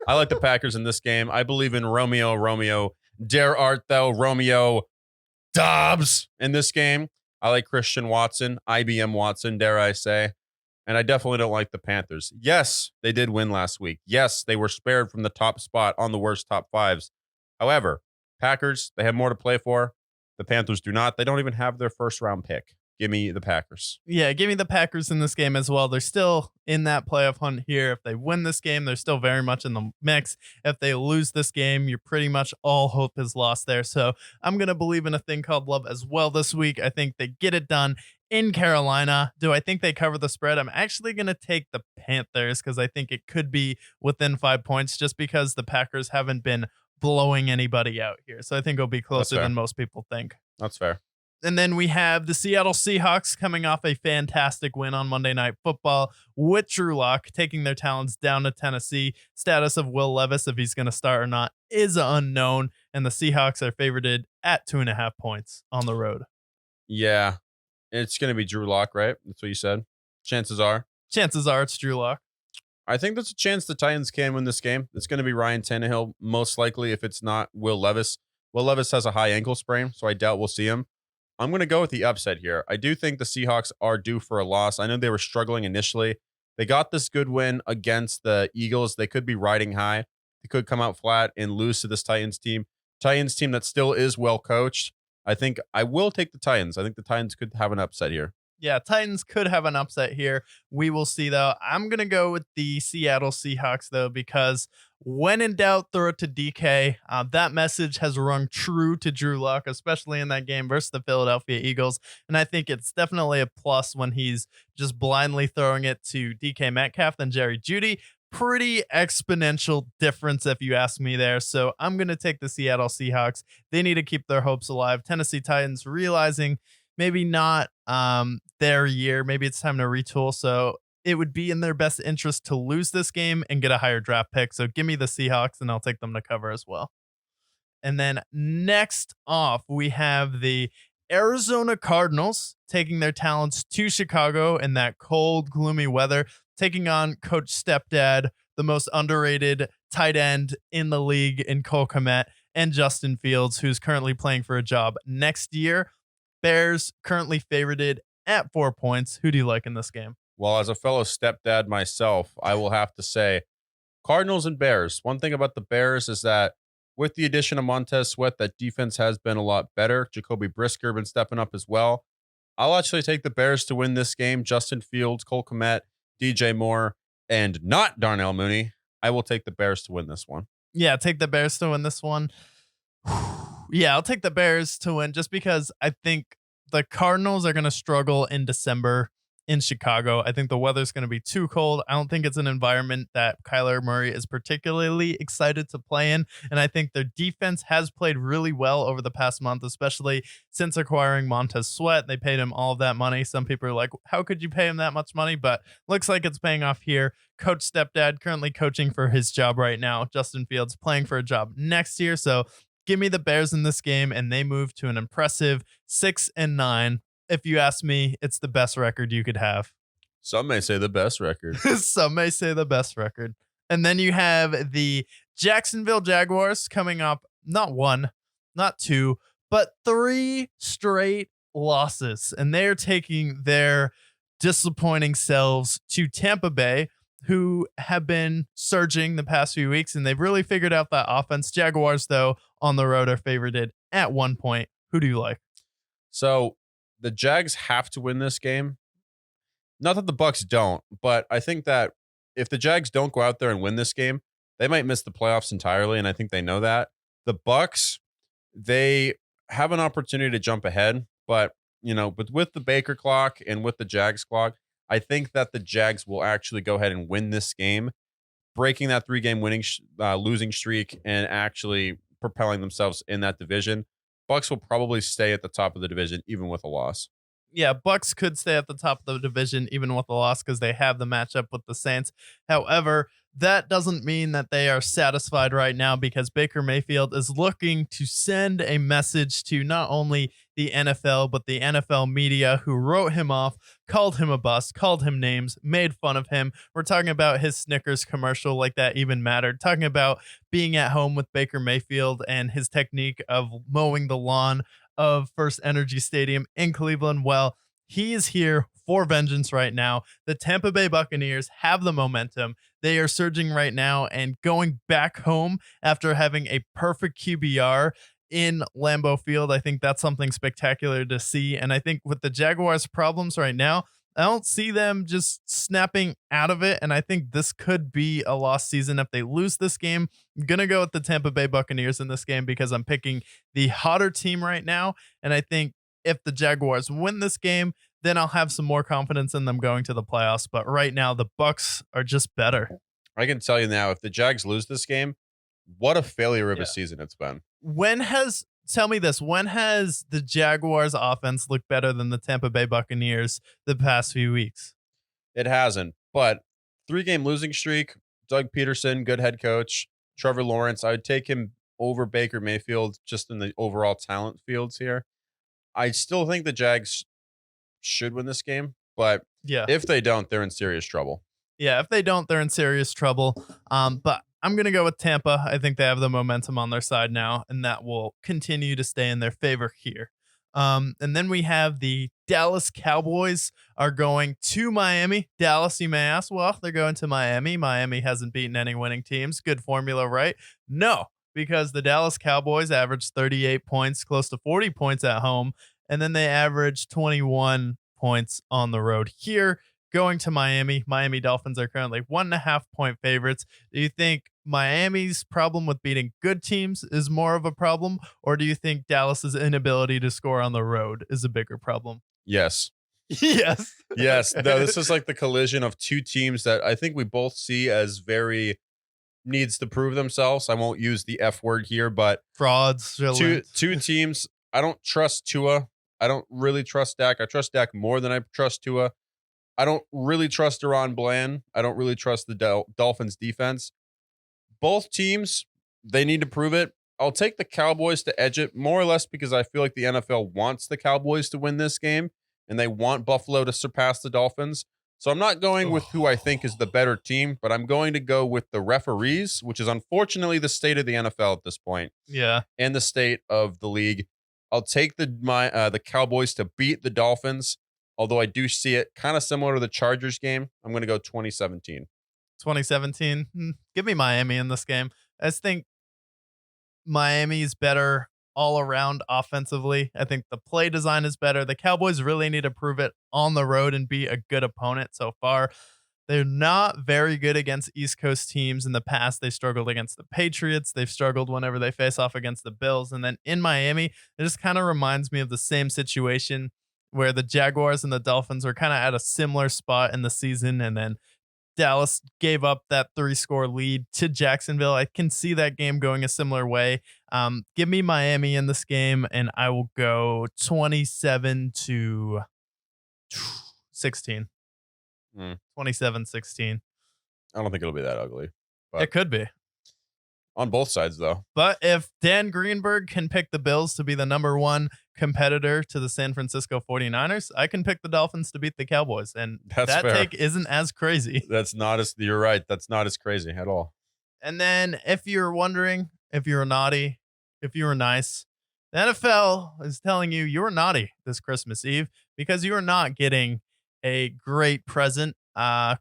I like the Packers in this game. I believe in Romeo, dare art thou, Romeo Dobbs in this game. I like Christian Watson, IBM Watson, dare I say. And I definitely don't like the Panthers. Yes, they did win last week. Yes, they were spared from the top spot on the worst top fives. However, Packers, they have more to play for. The Panthers do not. They don't even have their first round pick. Give me the Packers. Yeah, give me the Packers in this game as well. They're still in that playoff hunt here. If they win this game, they're still very much in the mix. If they lose this game, you're pretty much all hope is lost there. So I'm going to believe in a thing called love as well this week. I think they get it done in Carolina. Do I think they cover the spread? I'm actually going to take the Panthers because I think it could be within 5 points just because the Packers haven't been blowing anybody out here. So I think it'll be closer than most people think. That's fair. And then we have the Seattle Seahawks coming off a fantastic win on Monday Night Football with Drew Lock taking their talents down to Tennessee. Status of Will Levis, if he's going to start or not, is unknown. And the Seahawks are favorited at 2.5 points on the road. Yeah, it's going to be Drew Lock, right? That's what you said. Chances are it's Drew Lock. I think there's a chance the Titans can win this game. It's going to be Ryan Tannehill, most likely, if it's not Will Levis. Will Levis has a high ankle sprain, so I doubt we'll see him. I'm going to go with the upset here. I do think the Seahawks are due for a loss. I know they were struggling initially. They got this good win against the Eagles. They could be riding high. They could come out flat and lose to this Titans team. Titans team that still is well coached. I think I will take the Titans. I think the Titans could have an upset here. Yeah, Titans could have an upset here. We will see, though. I'm going to go with the Seattle Seahawks, though, because when in doubt, throw it to DK. That message has rung true to Drew Lock, especially in that game versus the Philadelphia Eagles. And I think it's definitely a plus when he's just blindly throwing it to DK Metcalf than Jerry Jeudy. Pretty exponential difference, if you ask me there. So I'm going to take the Seattle Seahawks. They need to keep their hopes alive. Tennessee Titans realizing maybe not their year. Maybe it's time to retool. So it would be in their best interest to lose this game and get a higher draft pick. So give me the Seahawks and I'll take them to cover as well. And then next off, we have the Arizona Cardinals taking their talents to Chicago in that cold, gloomy weather, taking on Coach Stepdad, the most underrated tight end in the league in Cole Kmet, and Justin Fields, who's currently playing for a job next year. Bears currently favorited at 4 points. Who do you like in this game? Well, as a fellow stepdad myself, I will have to say Cardinals and Bears. One thing about the Bears is that with the addition of Montez Sweat, that defense has been a lot better. Jacoby Brisker been stepping up as well. I'll actually take the Bears to win this game. Justin Fields, Cole Kmet, DJ Moore, and not Darnell Mooney. I will take the Bears to win this one. Yeah, take the Bears to win this one. Yeah, I'll take the Bears to win just because I think the Cardinals are going to struggle in December in Chicago. I think the weather's going to be too cold. I don't think it's an environment that Kyler Murray is particularly excited to play in. And I think their defense has played really well over the past month, especially since acquiring Montez Sweat. They paid him all of that money. Some people are like, how could you pay him that much money? But looks like it's paying off here. Coach Stepdad currently coaching for his job right now. Justin Fields playing for a job next year. So give me the Bears in this game, and they move to an impressive 6-9. If you ask me, it's the best record you could have. Some may say the best record. Some may say the best record. And then you have the Jacksonville Jaguars coming up, not one, not two, but 3 straight losses. And they're taking their disappointing selves to Tampa Bay, who have been surging the past few weeks, and they've really figured out that offense. Jaguars, though, on the road are favorited at 1 point. Who do you like? So the Jags have to win this game. Not that the Bucs don't, but I think that if the Jags don't go out there and win this game, they might miss the playoffs entirely, and I think they know that. The Bucs, they have an opportunity to jump ahead, but with the Baker clock and with the Jags clock, I think that the Jags will actually go ahead and win this game, breaking that 3-game losing streak and actually propelling themselves in that division. Bucs will probably stay at the top of the division, even with a loss. Yeah, Bucs could stay at the top of the division, even with a loss, because they have the matchup with the Saints. However, that doesn't mean that they are satisfied right now because Baker Mayfield is looking to send a message to not only the NFL, but the NFL media who wrote him off, called him a bust, called him names, made fun of him. We're talking about his Snickers commercial, like that even mattered. Talking about being at home with Baker Mayfield and his technique of mowing the lawn of First Energy Stadium in Cleveland. Well, he is here for vengeance right now. The Tampa Bay Buccaneers have the momentum. They are surging right now and going back home after having a perfect QBR in Lambeau Field. I think that's something spectacular to see. And I think with the Jaguars' problems right now, I don't see them just snapping out of it. And I think this could be a lost season if they lose this game. I'm going to go with the Tampa Bay Buccaneers in this game because I'm picking the hotter team right now. And I think if the Jaguars win this game, then I'll have some more confidence in them going to the playoffs. But right now, the Bucs are just better. I can tell you now, if the Jags lose this game, what a failure of a season it's been. Tell me this, when has the Jaguars offense looked better than the Tampa Bay Buccaneers the past few weeks? It hasn't, but 3-game losing streak, Doug Peterson, good head coach, Trevor Lawrence, I would take him over Baker Mayfield just in the overall talent fields here. I still think the Jags should win this game, but if they don't, they're in serious trouble. Yeah, if they don't, they're in serious trouble. But I'm going to go with Tampa. I think they have the momentum on their side now, and that will continue to stay in their favor here. And then we have the Dallas Cowboys are going to Miami. Dallas, you may ask, well, they're going to Miami. Miami hasn't beaten any winning teams. Good formula, right? No, because the Dallas Cowboys averaged 38 points, close to 40 points at home, and then they averaged 21 points on the road here. Going to Miami. Miami Dolphins are currently 1.5 point favorites. Do you think Miami's problem with beating good teams is more of a problem, or do you think Dallas's inability to score on the road is a bigger problem? Yes. Yes. Yes. No, this is like the collision of two teams that I think we both see as very needs to prove themselves. I won't use the F word here, but frauds. Two teams. I don't trust Tua. I don't really trust Dak. I trust Dak more than I trust Tua. I don't really trust Deron Bland. I don't really trust the Dolphins defense. Both teams, they need to prove it. I'll take the Cowboys to edge it, more or less because I feel like the NFL wants the Cowboys to win this game, and they want Buffalo to surpass the Dolphins. So I'm not going with who I think is the better team, but I'm going to go with the referees, which is unfortunately the state of the NFL at this point. Yeah. And the state of the league. I'll take the Cowboys to beat the Dolphins. Although I do see it kind of similar to the Chargers game. I'm going to go 2017. 2017. Give me Miami in this game. I just think Miami's better all around offensively. I think the play design is better. The Cowboys really need to prove it on the road and be a good opponent so far. They're not very good against East Coast teams. In the past, they struggled against the Patriots. They've struggled whenever they face off against the Bills. And then in Miami, it just kind of reminds me of the same situation where the Jaguars and the Dolphins were kind of at a similar spot in the season, and then Dallas gave up that 3-score lead to Jacksonville. I can see that game going a similar way. Give me Miami in this game, and I will go 27-16. 27-16. I don't think it'll be that ugly. But it could be. On both sides, though. But if Dan Greenberg can pick the Bills to be the number one competitor to the San Francisco 49ers, I can pick the Dolphins to beat the Cowboys. And that fair. Take isn't as crazy. You're right. That's not as crazy at all. And then if you're wondering if you're naughty, if you were nice, the NFL is telling you you're naughty this Christmas Eve because you are not getting a great present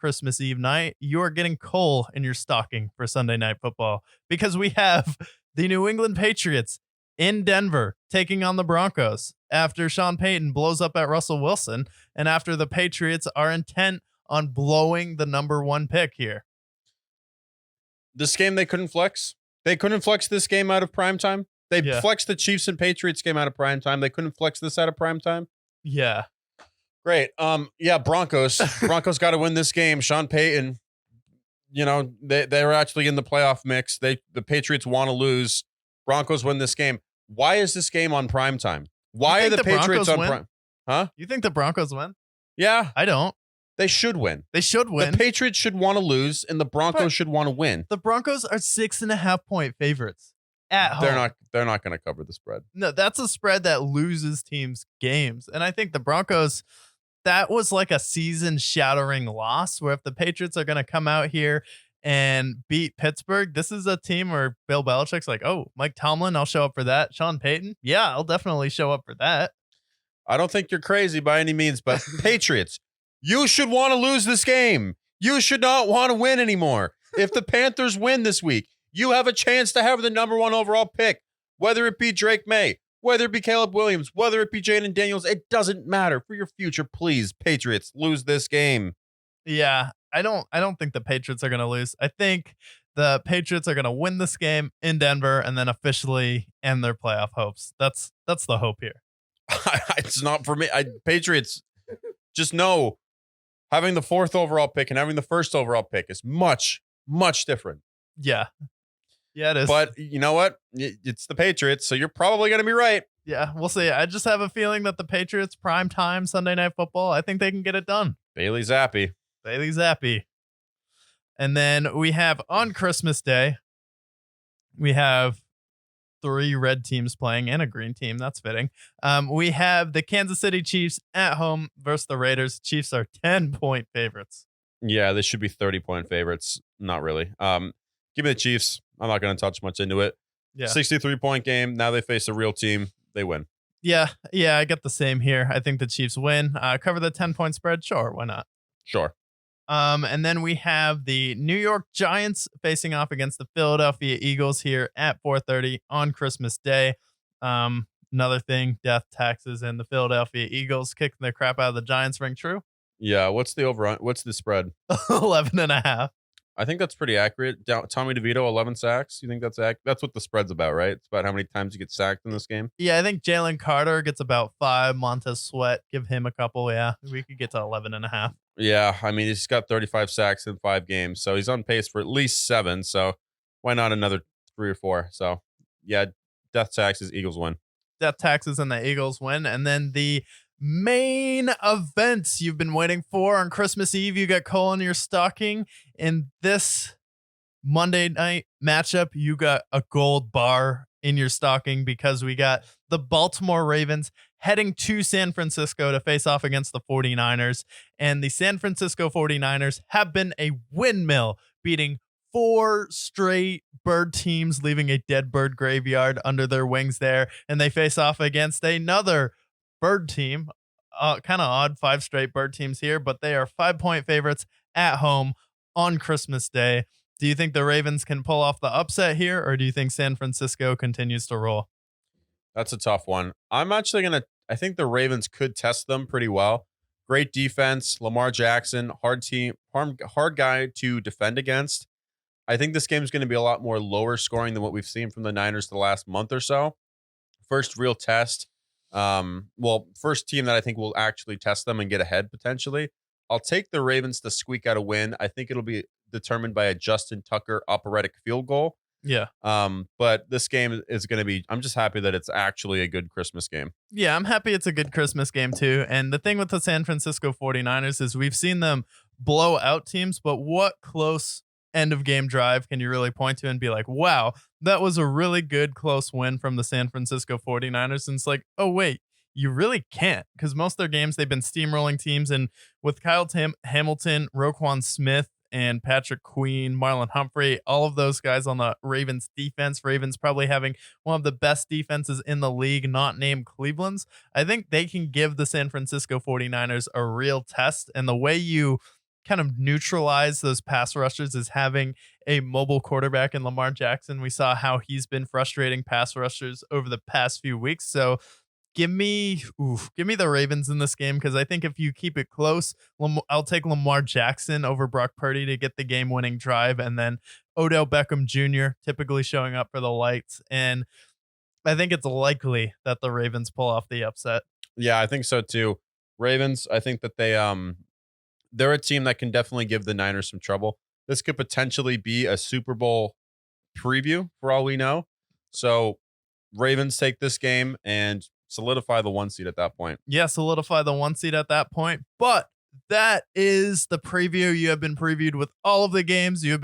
Christmas Eve night. You're getting coal in your stocking for Sunday Night Football because we have the New England Patriots in Denver taking on the Broncos after Sean Payton blows up at Russell Wilson and after the Patriots are intent on blowing the number one pick here. This game they couldn't flex. They couldn't flex this game out of primetime. They flexed the Chiefs and Patriots game out of primetime. They couldn't flex this out of primetime. Yeah. Great. Broncos. Broncos got to win this game. Sean Payton, they were actually in the playoff mix. The Patriots want to lose. Broncos win this game. Why is this game on primetime? Why are the Patriots on prime? Huh? You think the Broncos win? Yeah. I don't. They should win. They should win. The Patriots should want to lose, and the Broncos should want to win. The Broncos are 6.5-point favorites at home. They're not going to cover the spread. No, that's a spread that loses teams games. And I think the Broncos, that was like a season shattering loss where if the Patriots are going to come out here and beat Pittsburgh, this is a team where Bill Belichick's like, oh, Mike Tomlin, I'll show up for that. Sean Payton, yeah, I'll definitely show up for that. I don't think you're crazy by any means, but Patriots, you should want to lose this game. You should not want to win anymore. If the Panthers win this week, you have a chance to have the number 1 overall pick, whether it be Drake May, whether it be Caleb Williams, whether it be Jaden Daniels. It doesn't matter. For your future, please, Patriots, lose this game. Yeah, I don't think the Patriots are going to lose. I think the Patriots are going to win this game in Denver and then officially end their playoff hopes. That's the hope here. It's not for me. Patriots, just know having the 4th overall pick and having the 1st overall pick is much, much different. Yeah. Yeah, it is. But you know what? It's the Patriots, so you're probably going to be right. Yeah, we'll see. I just have a feeling that the Patriots prime time Sunday Night Football, I think they can get it done. Bailey Zappi. And then we have on Christmas Day, we have 3 red teams playing and a green team. That's fitting. We have the Kansas City Chiefs at home versus the Raiders. Chiefs are 10-point favorites. Yeah, they should be 30-point favorites. Not really. Give me the Chiefs. I'm not going to touch much into it. Yeah. 63-point game. Now they face a real team. They win. Yeah, I get the same here. I think the Chiefs win. Cover the 10-point spread. Sure, why not? Sure. And then we have the New York Giants facing off against the Philadelphia Eagles here at 4:30 on Christmas Day. Another thing, death taxes and the Philadelphia Eagles kicking the crap out of the Giants ring true. Yeah, what's the spread? 11.5. I think that's pretty accurate. Tommy DeVito, 11 sacks. You think that's that's what the spread's about, right? It's about how many times you get sacked in this game. Yeah, I think Jalen Carter gets about 5. Montez Sweat, give him a couple. Yeah, we could get to 11.5. Yeah, I mean, he's got 35 sacks in 5 games, so he's on pace for at least 7. So why not another 3 or 4? So yeah, death taxes, Eagles win. Death taxes and the Eagles win. And then the main events you've been waiting for on Christmas Eve, you got coal in your stocking. In this Monday night matchup, you got a gold bar in your stocking because we got the Baltimore Ravens heading to San Francisco to face off against the 49ers. And the San Francisco 49ers have been a windmill, beating 4 straight bird teams, leaving a dead bird graveyard under their wings there. And they face off against another bird team. Kind of odd, 5 straight bird teams here, but they are 5-point favorites at home on Christmas Day. Do you think the Ravens can pull off the upset here, or do you think San Francisco continues to roll? That's a tough one. I think the Ravens could test them pretty well. Great defense, Lamar Jackson, hard guy to defend against. I think this game is going to be a lot more lower scoring than what we've seen from the Niners the last month or so. First real test. First team that I think will actually test them and get ahead potentially. I'll take the Ravens to squeak out a win. I think it'll be determined by a Justin Tucker operatic field goal. Yeah. But this game is going to be, I'm just happy that it's actually a good Christmas game. Yeah, I'm happy it's a good Christmas game too. And the thing with the San Francisco 49ers is we've seen them blow out teams, but what close end of game drive can you really point to and be like, wow, that was a really good close win from the San Francisco 49ers? And it's like, oh, wait, you really can't, because most of their games they've been steamrolling teams. And with Kyle Hamilton, Roquan Smith, and Patrick Queen, Marlon Humphrey, all of those guys on the Ravens defense. Ravens probably having one of the best defenses in the league, not named Cleveland's. I think they can give the San Francisco 49ers a real test. And the way you kind of neutralize those pass rushers is having a mobile quarterback in Lamar Jackson. We saw how he's been frustrating pass rushers over the past few weeks. So give me the Ravens in this game, because I think if you keep it close, I'll take Lamar Jackson over Brock Purdy to get the game-winning drive, and then Odell Beckham Jr. typically showing up for the lights. And I think it's likely that the Ravens pull off the upset. Yeah, I think so too. Ravens, I think that they're a team that can definitely give the Niners some trouble. This could potentially be a Super Bowl preview for all we know. So Ravens take this game and solidify the 1 seed at that point. Yeah, solidify the 1 seed at that point. But that is the preview. You have been previewed with all of the games. You have